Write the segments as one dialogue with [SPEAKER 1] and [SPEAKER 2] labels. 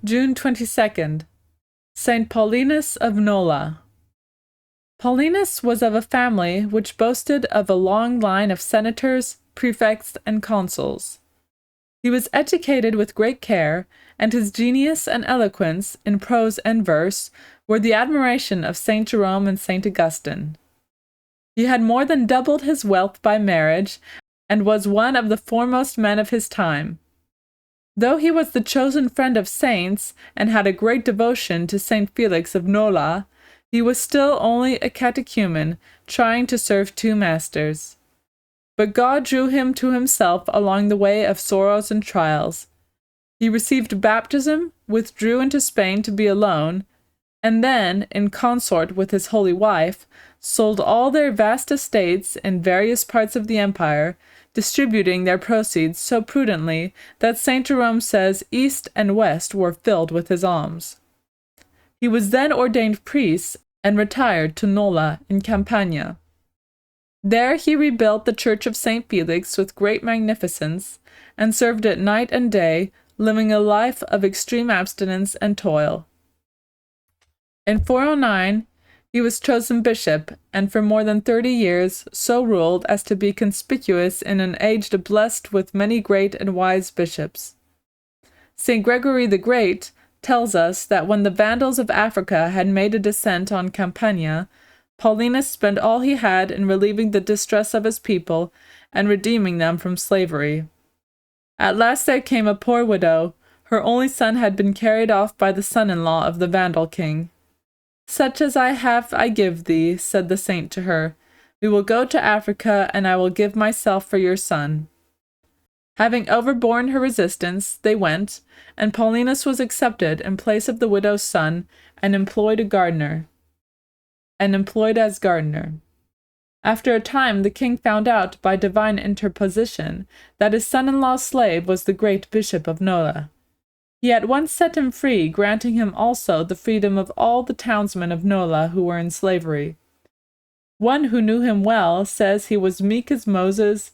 [SPEAKER 1] June 22nd. Saint Paulinus of Nola. Paulinus was of a family which boasted of a long line of senators, prefects, and consuls. He was educated with great care, and his genius and eloquence, in prose and verse, were the admiration of Saint Jerome and Saint Augustine. He had more than doubled his wealth by marriage, and was one of the foremost men of his time. Though he was the chosen friend of saints, and had a great devotion to Saint Felix of Nola, he was still only a catechumen, trying to serve two masters. But God drew him to himself along the way of sorrows and trials. He received baptism, withdrew into Spain to be alone, and then, in consort with his holy wife, sold all their vast estates in various parts of the empire, distributing their proceeds so prudently that Saint Jerome says east and west were filled with his alms. He was then ordained priest and retired to Nola in Campania. There he rebuilt the church of Saint Felix with great magnificence, and served it night and day, living a life of extreme abstinence and toil. In 409, he was chosen bishop, and for more than 30 years so ruled as to be conspicuous in an age blessed with many great and wise bishops. St. Gregory the Great tells us that when the Vandals of Africa had made a descent on Campania, Paulinus spent all he had in relieving the distress of his people and redeeming them from slavery. At last there came a poor widow. Her only son had been carried off by the son-in-law of the Vandal king. "Such as I have I give thee," said the saint to her. "We will go to Africa, and I will give myself for your son." Having overborne her resistance, they went, and Paulinus was accepted in place of the widow's son, and employed as gardener. After a time the king found out by divine interposition that his son-in-law's slave was the great Bishop of Nola. He at once set him free, granting him also the freedom of all the townsmen of Nola who were in slavery. One who knew him well says he was meek as Moses,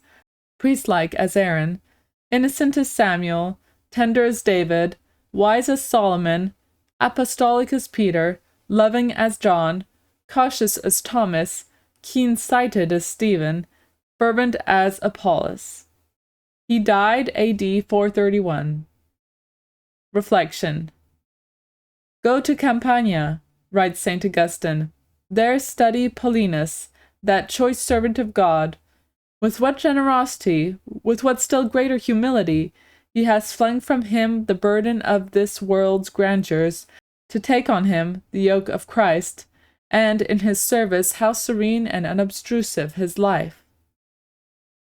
[SPEAKER 1] priest-like as Aaron, innocent as Samuel, tender as David, wise as Solomon, apostolic as Peter, loving as John, cautious as Thomas, keen-sighted as Stephen, fervent as Apollos. He died A.D. 431. Reflection. "Go to Campania," writes St. Augustine. "There study Paulinus, that choice servant of God. With what generosity, with what still greater humility, he has flung from him the burden of this world's grandeurs, to take on him the yoke of Christ, and in his service how serene and unobtrusive his life.